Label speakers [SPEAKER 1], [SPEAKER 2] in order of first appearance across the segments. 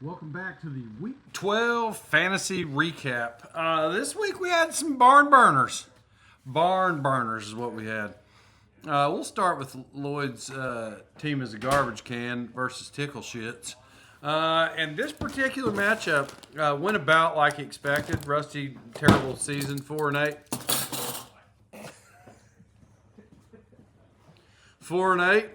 [SPEAKER 1] Welcome back to the Week
[SPEAKER 2] 12 fantasy recap. This week we had some barn burners. Barn burners is what we had. We'll start with Lloyd's team as a garbage can versus Tickle Shits. And this particular matchup went about like expected. Rusty, terrible season, 4-8. 4-8.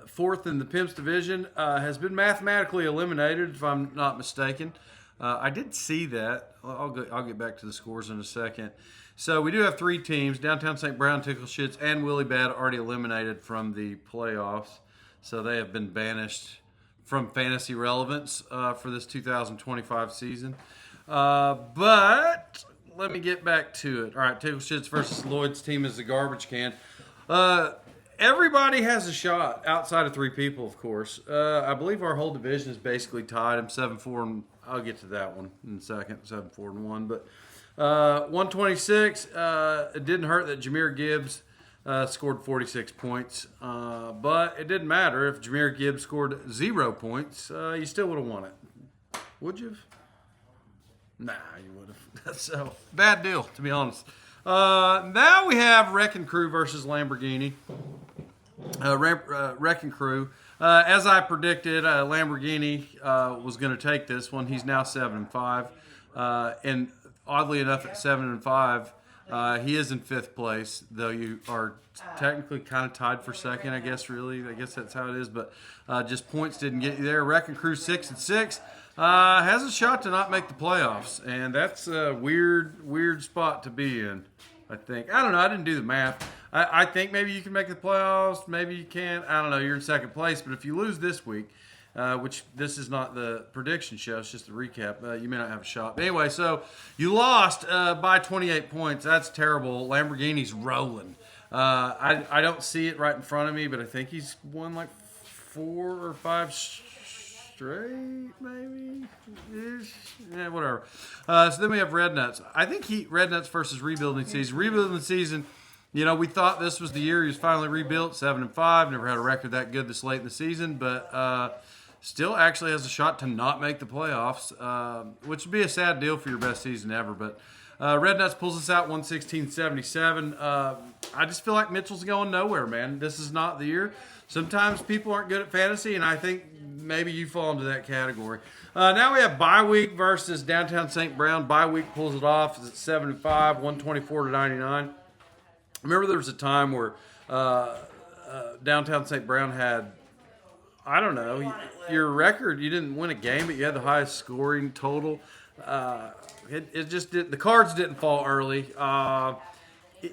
[SPEAKER 2] Fourth in the Pimps division, has been mathematically eliminated, if I'm not mistaken. I did see that. I'll get back to the scores in a second. So we do have three teams: Downtown St. Brown, Tickle Shits, and Willie Bad already eliminated from the playoffs. So they have been banished from fantasy relevance for this 2025 season. But let me get back to it. All right, Tickle Shits versus Lloyd's team is the garbage can. Everybody has a shot outside of three people, of course. I believe our whole division is basically tied. I'm 7-4, and I'll get to that one in a second. 7-4-1, but 126. It didn't hurt that Jameer Gibbs scored 46 points, but it didn't matter if Jameer Gibbs scored 0 points. You still would have won it, would you? Nah, you would have. So bad deal, to be honest. Now we have Wrecking Crew versus Lamborghini. Wrecking Crew. As I predicted, Lamborghini was going to take this one. He's now 7-5, and oddly enough, at 7-5, he is in fifth place. Though you are technically kind of tied for second, I guess. Really, I guess that's how it is. But just points didn't get you there. Wrecking Crew 6-6. Has a shot to not make the playoffs, and that's a weird spot to be in, I think. I don't know. I didn't do the math. I think maybe you can make the playoffs. Maybe you can't. I don't know. You're in second place, but if you lose this week, which this is not the prediction show, it's just a recap, you may not have a shot. But anyway, so you lost by 28 points. That's terrible. Lamborghini's rolling. I don't see it right in front of me, but I think he's won like 4 or 5 straight, maybe? Yeah, whatever. So then we have Red Nuts. I think Red Nuts versus Rebuilding Season. Rebuilding Season, you know, we thought this was the year he was finally rebuilt, 7-5. Never had a record that good this late in the season, but still actually has a shot to not make the playoffs, which would be a sad deal for your best season ever. But Red Nuts pulls us out 116-77. I just feel like Mitchell's going nowhere, man. This is not the year. Sometimes people aren't good at fantasy, and I think maybe you fall into that category. Now we have Bye Week versus Downtown St. Brown. Bye Week pulls it off. It's at 7-5, 124-99. Remember there was a time where Downtown St. Brown had, I don't know, your record, you didn't win a game, but you had the highest scoring total. It just did, the cards didn't fall early.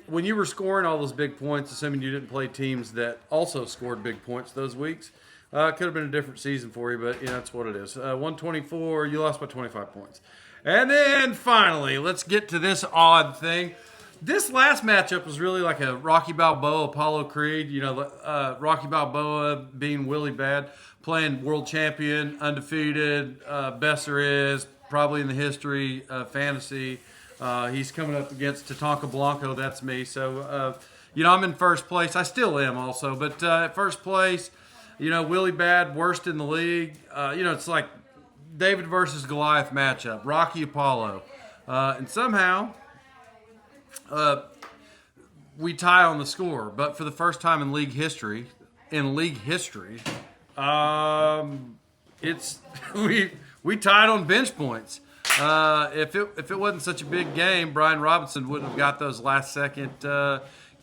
[SPEAKER 2] When you were scoring all those big points, assuming you didn't play teams that also scored big points those weeks, could have been a different season for you, but that's what it is. 124, you lost by 25 points. And then finally, let's get to this odd thing. This last matchup was really like a Rocky Balboa, Apollo Creed. You know, Rocky Balboa being Willie Bad, playing world champion, undefeated, best there is, probably in the history of fantasy. He's coming up against Tatanka Blanco. That's me. So, I'm in first place. I still am also. But at first place, Willie Bad, worst in the league. It's like David versus Goliath matchup. Rocky Apollo. And somehow we tie on the score. But for the first time in league history, it's we tied on bench points. If it wasn't such a big game, Brian Robinson wouldn't have got those last second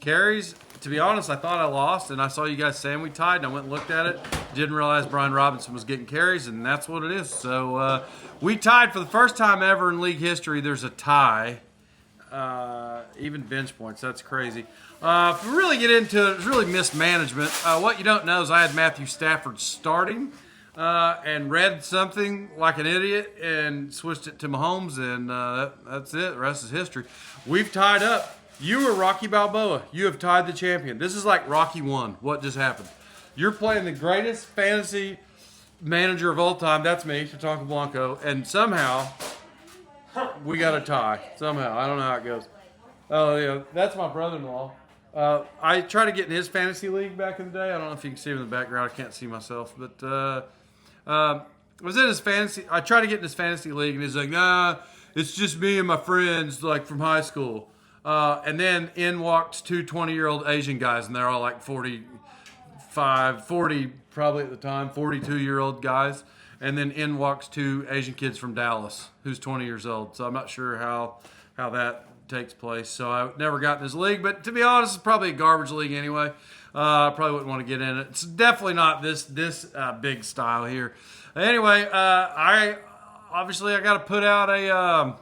[SPEAKER 2] carries. To be honest, I thought I lost, and I saw you guys saying we tied, and I went and looked at it. Didn't realize Brian Robinson was getting carries, and that's what it is. So we tied for the first time ever in league history. There's a tie, even bench points. That's crazy. If we really get into it, it's really mismanagement. What you don't know is I had Matthew Stafford starting. And read something like an idiot and switched it to Mahomes, and that's it. The rest is history. We've tied up. You were Rocky Balboa. You have tied the champion. This is like Rocky 1. What just happened? You're playing the greatest fantasy manager of all time. That's me, Tatanka Blanco. And somehow, we got a tie. Somehow. I don't know how it goes. Oh, yeah. That's my brother-in-law. I tried to get in his fantasy league back in the day. I don't know if you can see him in the background. I can't see myself. But was in his fantasy. I tried to get in his fantasy league, and he's like, "Nah, it's just me and my friends, like from high school." And then in walked two 20-year-old Asian guys, and they're all like 45, 40 probably at the time, 42-year-old guys. And then in walks two Asian kids from Dallas, who's 20 years old. So I'm not sure how that takes place. So I never got in his league, but to be honest, it's probably a garbage league anyway. I probably wouldn't want to get in it. It's definitely not this big style here. Anyway, I got to put out a.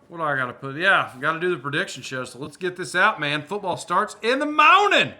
[SPEAKER 2] What do I got to put? Yeah, got to do the prediction show. So let's get this out, man. Football starts in the morning.